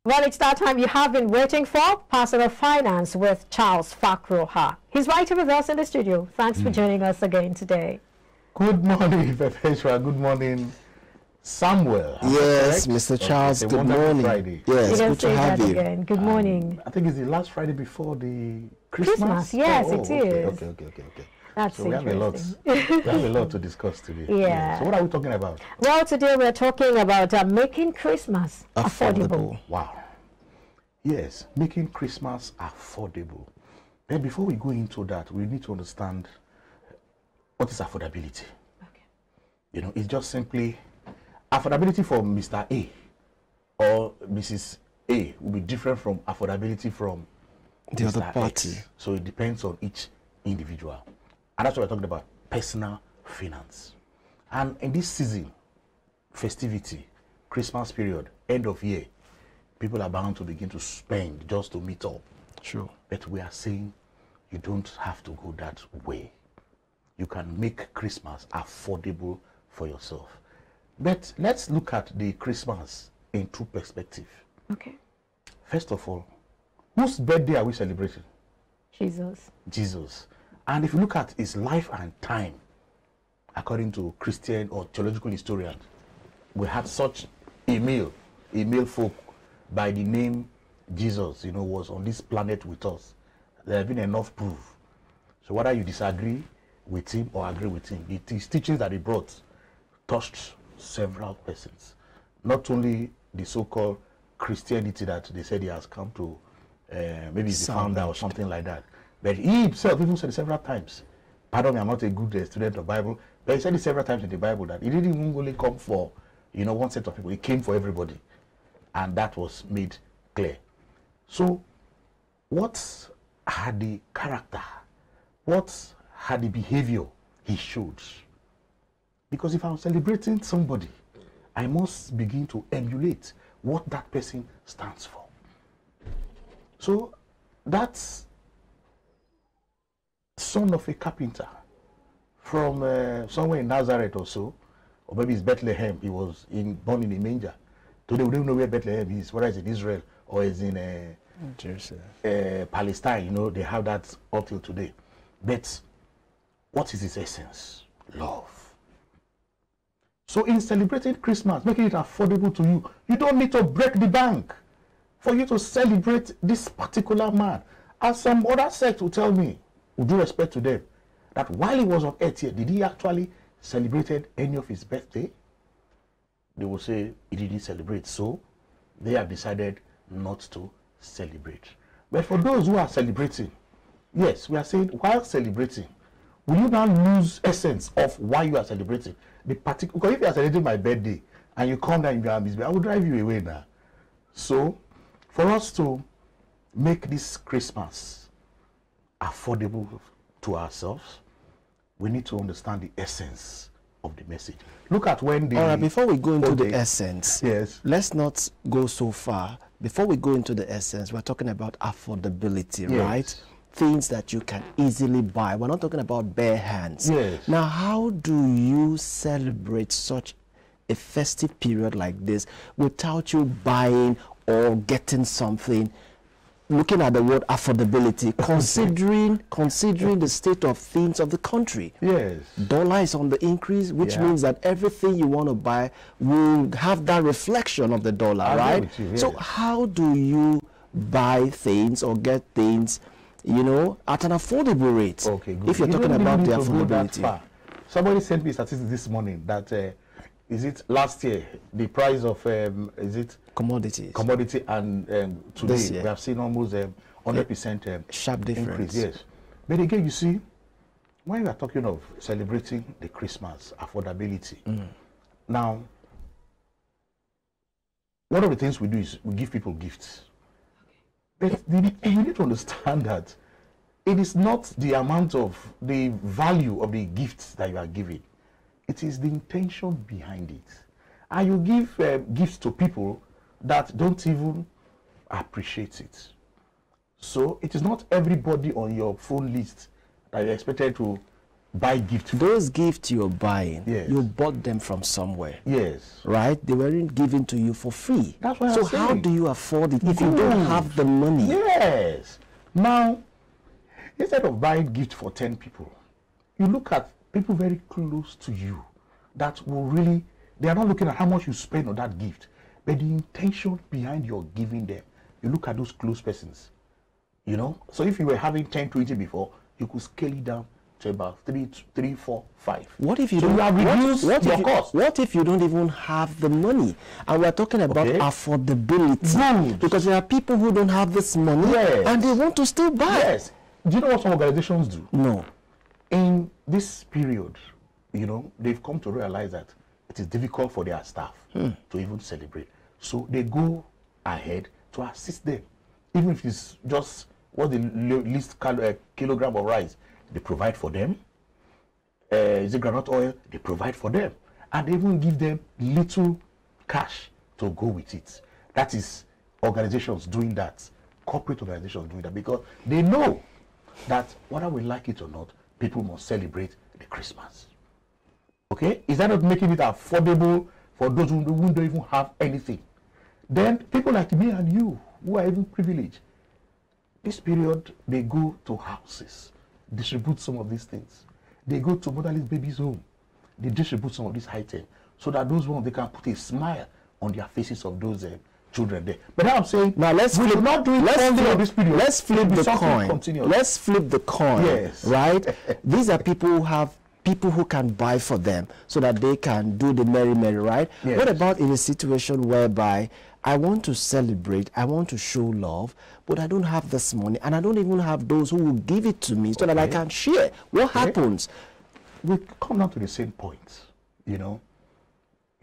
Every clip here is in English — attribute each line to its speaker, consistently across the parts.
Speaker 1: Well, it's that time you have been waiting for, Personal Finance with Charles Fakroha. He's right here with us in the studio. Thanks for joining us again today.
Speaker 2: Good morning, Perpetua. Good morning, Samuel.
Speaker 3: Yes, Mr. Charles, good morning.
Speaker 2: Friday.
Speaker 3: Yes, good to have you.
Speaker 1: Again. Good morning.
Speaker 2: I think it's the last Friday before the Christmas.
Speaker 1: Yes,
Speaker 2: it is. Okay.
Speaker 1: That's
Speaker 2: so we have a lot. We have a lot to discuss today.
Speaker 1: Yeah.
Speaker 2: So what are we talking about?
Speaker 1: Well, today we're talking about making Christmas affordable.
Speaker 2: Wow. Yes, making Christmas affordable. Then before we go into that, we need to understand what is affordability.
Speaker 1: Okay.
Speaker 2: You know, it's just simply affordability for Mr. A or Mrs. A will be different from affordability from
Speaker 3: the other party.
Speaker 2: X. So it depends on each individual. And that's what we're talking about, personal finance. And in this season, festivity, Christmas period, end of year, people are bound to begin to spend just to meet up.
Speaker 3: Sure.
Speaker 2: But we are saying you don't have to go that way. You can make Christmas affordable for yourself. But let's look at the Christmas in two perspectives.
Speaker 1: Okay.
Speaker 2: First of all, whose birthday are we celebrating?
Speaker 1: Jesus.
Speaker 2: Jesus. And if you look at his life and time, according to Christian or theological historians, we had such a male folk by the name Jesus, was on this planet with us. There have been enough proof. So whether you disagree with him or agree with him, his teachings that he brought touched several persons. Not only the so-called Christianity that they said he has come to, maybe he's the founder or something like that. But he himself even said it several times. Pardon me, I'm not a good student of Bible, but he said it several times in the Bible that he didn't even only come for, one set of people. He came for everybody. And that was made clear. So, what had the character? What had the behavior he showed? Because if I'm celebrating somebody, I must begin to emulate what that person stands for. So, that's son of a carpenter from somewhere in Nazareth or so, or maybe it's Bethlehem. He was born in a manger. Today we don't know where Bethlehem is, whether it's in Israel or it's in Palestine. They have that up till today. But what is its essence? Love. So in celebrating Christmas, making it affordable to you, you don't need to break the bank for you to celebrate this particular man. As some other sect will tell me, with due respect to them, that while he was on earth here, did he actually celebrated any of his birthday? They will say he didn't celebrate, so they have decided not to celebrate. But for those who are celebrating, yes, we are saying while celebrating, will you now lose essence of why you are celebrating? Because if you are celebrating my birthday and you come down in your arms, I will drive you away now. So for us to make this Christmas affordable to ourselves, we need to understand the essence of the message. Look at when the...
Speaker 3: All right, before we go into the essence,
Speaker 2: yes,
Speaker 3: let's not go so far. Before we go into the essence, we're talking about affordability, yes, right? Things that you can easily buy. We're not talking about bare hands.
Speaker 2: Yes.
Speaker 3: Now, how do you celebrate such a festive period like this without you buying or getting something? Looking at the word affordability, considering the state of things of the country.
Speaker 2: Yes.
Speaker 3: Dollar is on the increase, which means that everything you want to buy will have that reflection of the dollar, right?
Speaker 2: Yes.
Speaker 3: So how do you buy things or get things, at an affordable rate?
Speaker 2: Okay, good.
Speaker 3: If you're talking about the affordability.
Speaker 2: Somebody sent me statistics this morning that is it last year the price of is it commodity and today we have seen almost 100%
Speaker 3: sharp difference
Speaker 2: increase. Yes, but again, you see, when we are talking of celebrating the Christmas affordability, now one of the things we do is we give people gifts. But you need to understand that it is not the amount of the value of the gifts that you are giving. It is the intention behind it. And you give gifts to people that don't even appreciate it. So it is not everybody on your phone list that you're expected to buy gifts.
Speaker 3: Those gifts you're buying,
Speaker 2: Yes.
Speaker 3: you bought them from somewhere.
Speaker 2: Yes.
Speaker 3: Right? They weren't given to you for free.
Speaker 2: That's what
Speaker 3: so
Speaker 2: I'm saying.
Speaker 3: how do you afford it if you don't have the money?
Speaker 2: Yes. Now, instead of buying gifts for 10 people, you look at people very close to you that will really, they are not looking at how much you spend on that gift, but the intention behind your giving them. You look at those close persons, you know. So if you were having 10, 20 before, you could scale it down to about 3, 4, 5.
Speaker 3: What if you
Speaker 2: so
Speaker 3: don't
Speaker 2: you have reduced your cost?
Speaker 3: What if you don't even have the money? And we're talking about affordability.
Speaker 2: Good.
Speaker 3: Because there are people who don't have this money and they want to still buy.
Speaker 2: Yes. Do you know what some organizations do?
Speaker 3: No.
Speaker 2: In this period, you know, they've come to realize that it is difficult for their staff to even celebrate. So they go ahead to assist them. Even if it's just what the least kilogram of rice, they provide for them. Is it granite oil? They provide for them. And they even give them little cash to go with it. That is organizations doing that. Corporate organizations doing that because they know that whether we like it or not, people must celebrate the Christmas. Okay? Is that not making it affordable for those who don't even have anything? Then people like me and you, who are even privileged, this period, they go to houses, distribute some of these things. They go to motherless babies' home. They distribute some of these items so that those ones, they can put a smile on their faces of those children there. But now I'm saying,
Speaker 3: now let's flip,
Speaker 2: not do it this period.
Speaker 3: Let's flip the coin.
Speaker 2: Continuous.
Speaker 3: Let's flip the coin.
Speaker 2: Yes.
Speaker 3: Right? These are people who have people who can buy for them so that they can do the merry, right?
Speaker 2: Yes.
Speaker 3: What about in a situation whereby I want to celebrate, I want to show love, but I don't have this money and I don't even have those who will give it to me so that I can share? What happens?
Speaker 2: We come down to the same point, you know.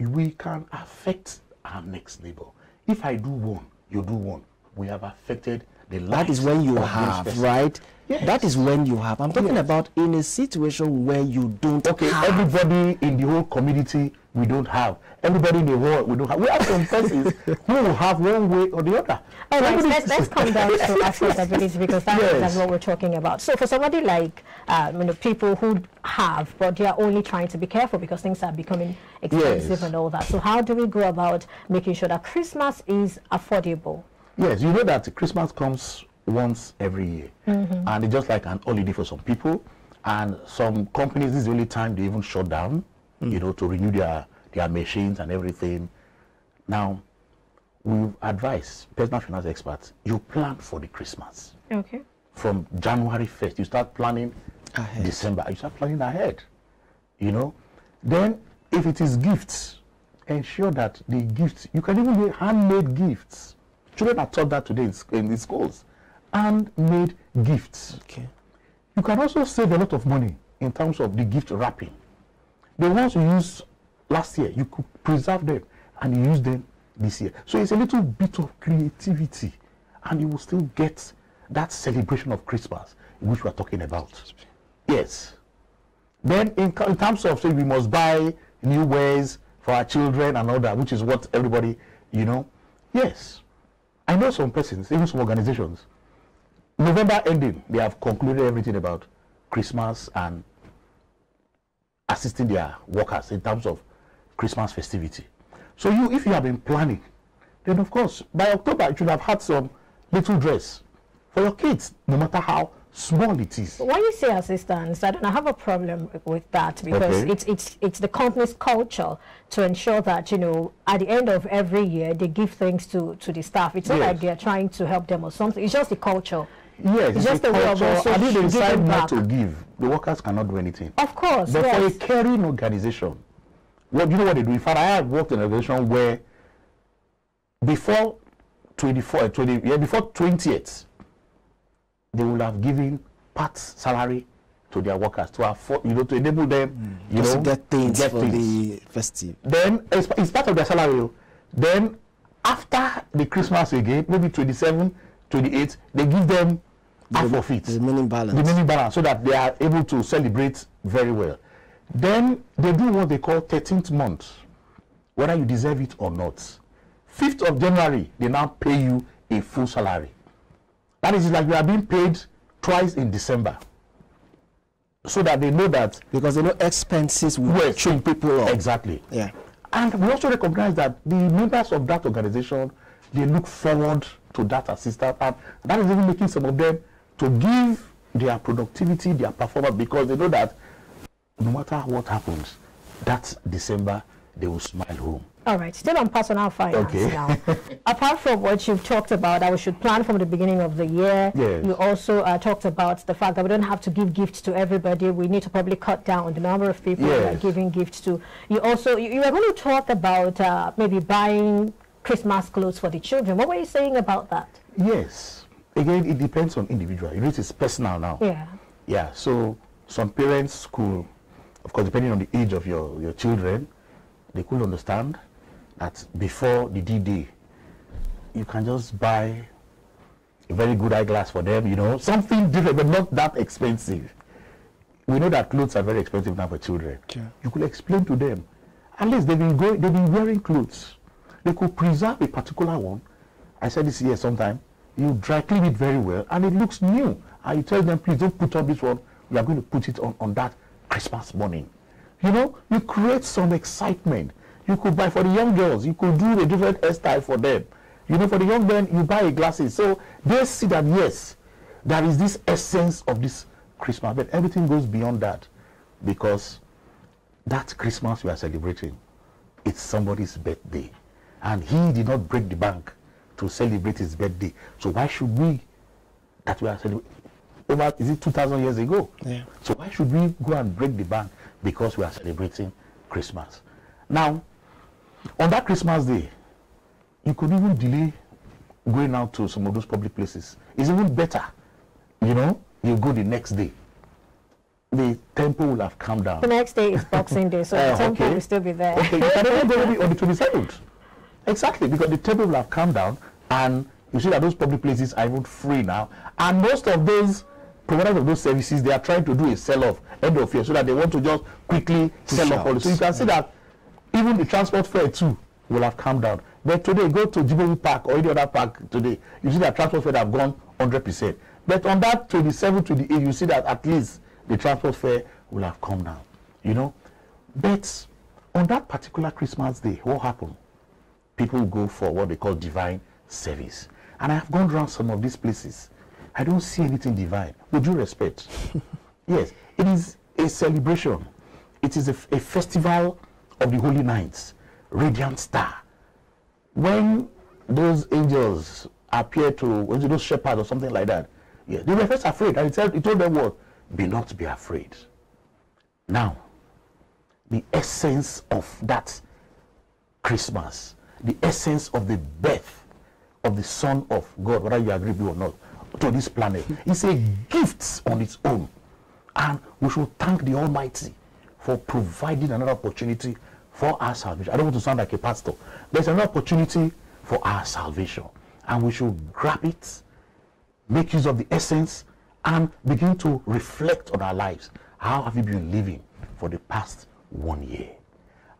Speaker 2: We can affect our next neighbor. If I do one, you do one. We have affected the life.
Speaker 3: That is when you have, right?
Speaker 2: Yes.
Speaker 3: That is when you have. I'm talking about in a situation where you don't have.
Speaker 2: Everybody in the whole community, we don't have. Everybody in the world, we don't have. We have some persons who will have one way or the other.
Speaker 1: All right, let's come down to affordability because that's what we're talking about. So for somebody like you know, people who have, but they are only trying to be careful because things are becoming expensive and all that. So how do we go about making sure that Christmas is affordable?
Speaker 2: Yes, you know that Christmas comes once every year, and it's just like an holiday for some people, and some companies, this is the only time they even shut down, you know, to renew their machines and everything. Now, we advise personal finance experts, you plan for the Christmas.
Speaker 1: Okay.
Speaker 2: From January 1st, you start planning ahead. December, you start planning ahead, you know. Then, if it is gifts, ensure that the gifts, you can even make handmade gifts. Children are taught that today in the schools. Handmade gifts.
Speaker 3: Okay.
Speaker 2: You can also save a lot of money in terms of the gift wrapping. The ones you used last year, you could preserve them and you use them this year. So it's a little bit of creativity and you will still get that celebration of Christmas which we are talking about. Yes. Then in terms of, say, we must buy new wares for our children and all that, which is what everybody, you know. Yes. I know some persons, even some organizations, November ending, they have concluded everything about Christmas and assisting their workers in terms of Christmas festivity. So if you have been planning, then of course, by October, you should have had some little dress for your kids, no matter how small it is.
Speaker 1: When you say assistance, I have a problem with that because it's the company's culture to ensure that, you know, at the end of every year, they give things to the staff. It's not like they're trying to help them or something. It's just the culture.
Speaker 2: Yes,
Speaker 1: it's just the way of also
Speaker 2: and if they decide not
Speaker 1: back.
Speaker 2: to give, the workers cannot do anything.
Speaker 1: Of course,
Speaker 2: but for a caring organization, you know what they do? In fact, I have worked in an organization where before 20th, they will have given part salary to their workers to afford, you know, to enable them, you know,
Speaker 3: to get things for the festive.
Speaker 2: Then it's part of their salary. Then after the Christmas again, maybe 27, 28, they give them half of it.
Speaker 3: The remaining balance.
Speaker 2: The remaining balance, so that they are able to celebrate very well. Then they do what they call 13th month, whether you deserve it or not. 5th of January, they now pay you a full salary. That is like you are being paid twice in December. so that they know that,
Speaker 3: because they know expenses will chew people up.
Speaker 2: Exactly.
Speaker 3: Yeah.
Speaker 2: And we also recognize that the members of that organization, they look forward to that assistance, and that is even making some of them to give their productivity, their performance, because they know that no matter what happens, that December they will smile home.
Speaker 1: All right, still on personal finance now. Apart from what you've talked about, that we should plan from the beginning of the year, you also talked about the fact that we don't have to give gifts to everybody. We need to probably cut down on the number of people we are giving gifts to. You also, you were going to talk about maybe buying Christmas clothes for the children. What were you saying about that?
Speaker 2: Yes. Again, it depends on individual. You know, it's personal now.
Speaker 1: Yeah.
Speaker 2: Yeah, so some parents could, of course, depending on the age of your children, they could understand that before the D-Day, you can just buy a very good eyeglass for them, you know, something different, but not that expensive. We know that clothes are very expensive now for children.
Speaker 3: Yeah.
Speaker 2: You could explain to them. At least they've been wearing clothes. They could preserve a particular one. I said this here sometime. You dry clean it very well, and it looks new. And you tell them, please don't put on this one. We are going to put it on that Christmas morning. You know, you create some excitement. You could buy for the young girls. You could do a different hairstyle for them. You know, for the young men, you buy glasses. So they see that, yes, there is this essence of this Christmas. But everything goes beyond that, because that Christmas we are celebrating, it's somebody's birthday. And he did not break the bank to celebrate his birthday. So why should we, that we are celebrating, over, is it 2,000 years ago?
Speaker 3: Yeah.
Speaker 2: So why should we go and break the bank because we are celebrating Christmas? Now, on that Christmas day, you could even delay going out to some of those public places. It's even better, you know, you go the next day. The temple will have calmed down.
Speaker 1: The next day is Boxing Day, so the temple will still be there.
Speaker 2: Okay, you can even go on the 27th. Exactly, because the temple will have calmed down, and you see that those public places are even free now. And most of those providers of those services, they are trying to do a sell-off end of year, so that they want to just quickly sell off all. So you can see that even the transport fare too will have come down. But today, go to Jibowu Park or any other park today, you see that transport fare have gone 100%. But on that 27 to the 8, you see that at least the transport fare will have come down. You know, but on that particular Christmas day, what happened? People go for what they call divine service. And I have gone around some of these places. I don't see anything divine, with due respect. Yes, it is a celebration. It is a festival of the holy nights, radiant star. When those angels appear to those shepherds or something like that, yeah, they were first afraid, and he told them what? Be not be afraid. Now, the essence of that Christmas, the essence of the birth of the Son of God, whether you agree with me or not, to this planet, is a gift on its own. And we should thank the Almighty for providing another opportunity for our salvation. I don't want to sound like a pastor. There's another opportunity for our salvation. And we should grab it, make use of the essence, and begin to reflect on our lives. How have you been living for the past 1 year?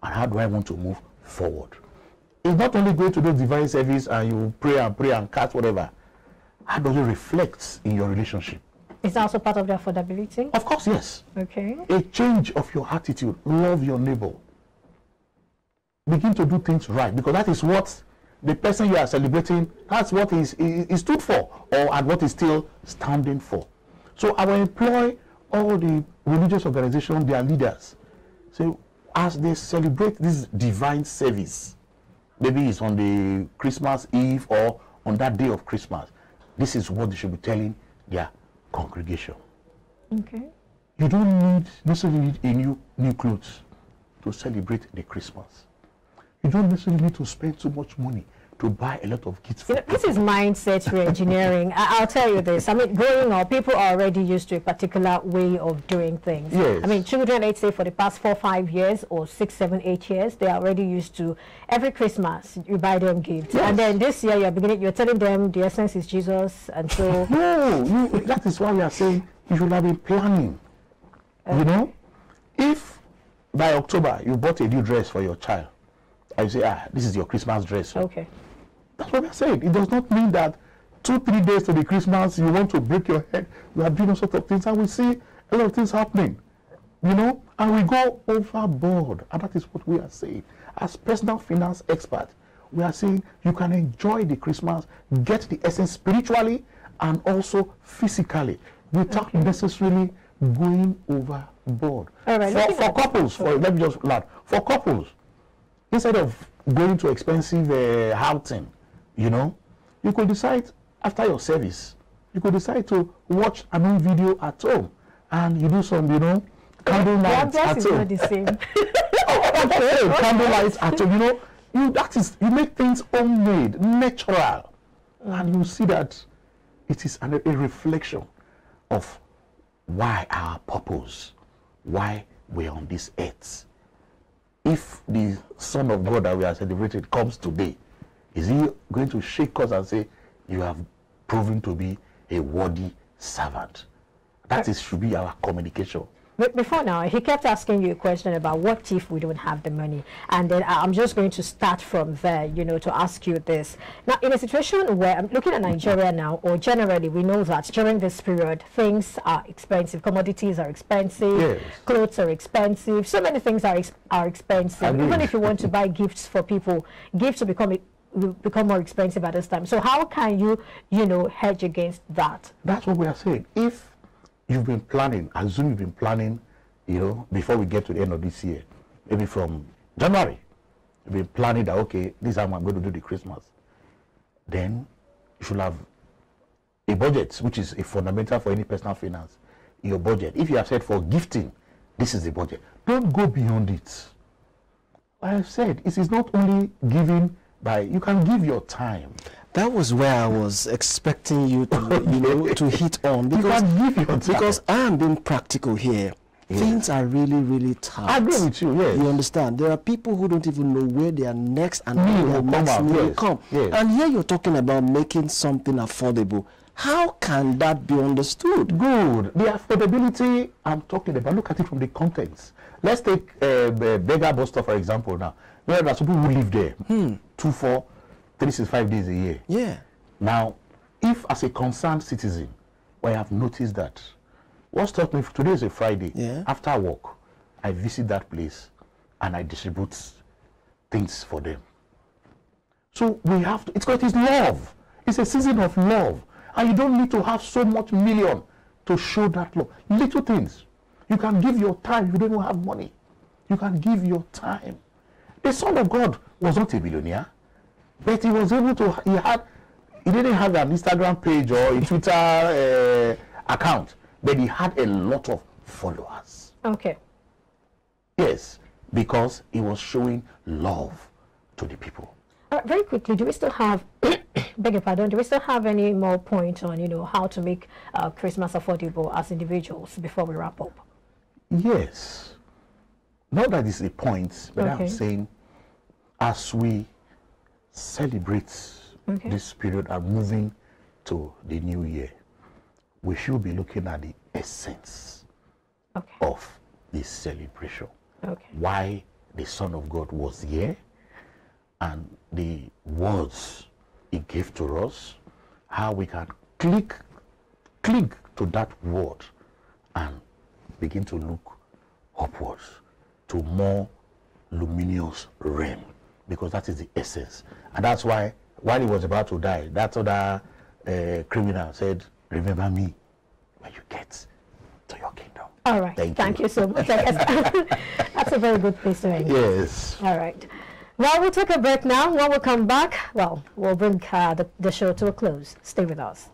Speaker 2: And how do I want to move forward? It's not only going to do divine service and you pray and cast whatever. How does it reflect in your relationship?
Speaker 1: Is that also part of the affordability?
Speaker 2: Of course, yes.
Speaker 1: Okay.
Speaker 2: A change of your attitude. Love your neighbor. Begin to do things right, because that is what the person you are celebrating, that's what he stood for, or and what he's still standing for. So I will employ all the religious organizations, their leaders. So as they celebrate this divine service, maybe it's on the Christmas Eve or on that day of Christmas, this is what they should be telling their congregation.
Speaker 1: Okay.
Speaker 2: You don't necessarily need a new clothes to celebrate the Christmas. You don't necessarily need to spend too much money to buy a lot of gifts.
Speaker 1: This is mindset re-engineering. I'll tell you this. I mean, growing up, people are already used to a particular way of doing things.
Speaker 2: Yes.
Speaker 1: I mean, children, let's say for the past 4, 5 years, or 6, 7, 8 years, they are already used to every Christmas you buy them gifts. Yes. And then this year you're telling them the essence is Jesus, and so.
Speaker 2: No, that is why we are saying you should have been planning. You know, if by October you bought a new dress for your child, and you say, this is your Christmas dress.
Speaker 1: Okay.
Speaker 2: That's what we're saying. It does not mean that 2, 3 days to the Christmas you want to break your head. You are doing all sorts of things. And we see a lot of things happening, you know, and we go overboard. And that is what we are saying. As personal finance experts, we are saying you can enjoy the Christmas, get the essence spiritually and also physically without necessarily going overboard.
Speaker 1: All right,
Speaker 2: for couples, let me just add, for couples, instead of going to expensive outing, you know, you could decide after your service, you could decide to watch a new video at home and you do some, you know, candle lights at home. Not the same. Candle lights at home, you know, you make things homemade, natural, and you see that it is a reflection of why our purpose, why we're on this earth. If the Son of God that we are celebrating comes today, is he going to shake us and say, you have proven to be a worthy servant? That should be our communication.
Speaker 1: But before now, he kept asking you a question about what if we don't have the money? And then I'm just going to start from there, you know, to ask you this. Now, in a situation where I'm looking at Nigeria now, or generally, we know that during this period, things are expensive. Commodities are expensive. Yes. Clothes are expensive. So many things are expensive. Even if you want to buy gifts for people, gifts will become more expensive at this time. So how can you, you know, hedge against that? That's what we are saying. If you've been planning, assume you've been planning, you know, before we get to the end of this year, maybe from January, you've been planning that, okay, this is how I'm going to do the Christmas. Then you should have a budget, which is a fundamental for any personal finance. Your budget. If you have said for gifting, this is the budget. Don't go beyond it. Like I said, it is not only giving by, you can give your time.
Speaker 3: That was where I was expecting you to, you know, to hit on, because I am being practical here. Yeah. Things are really, really tough. I agree with you. Yes. You understand? There are people who don't even know where their next and their next meal will come. Yes. And here you're talking about making something affordable. How can that be understood? Good. The affordability I'm talking about. Look at it from the contents. Let's take Beggar Buster for example. Now, there are some people who live there. 365 days a year. Yeah. Now, if as a concerned citizen, I have noticed that, what struck me, today is a Friday, after work, I visit that place and I distribute things for them. So we have to, it is love. It's a season of love. And you don't need to have so much million to show that love. Little things. You can give your time if you don't have money. You can give your time. The Son of God was not a billionaire. But he was able to, he didn't have an Instagram page or a Twitter account, but he had a lot of followers. Okay. Yes, because he was showing love to the people. Very quickly, do we still have, beg your pardon, do we still have any more points on, you know, how to make Christmas affordable as individuals before we wrap up? Yes. Not that it's a point, but I'm saying as we celebrate this period and moving to the new year, we should be looking at the essence of this celebration. Why the Son of God was here and the words he gave to us, how we can cling to that word and begin to look upwards to more luminous realm. Because that is the essence. And that's why, while he was about to die, that other criminal said, remember me when you get to your kingdom. All right. Thank you so much. That's a very good place to end. Yes. All right. Well, we'll take a break now. When we come back, well, we'll bring the show to a close. Stay with us.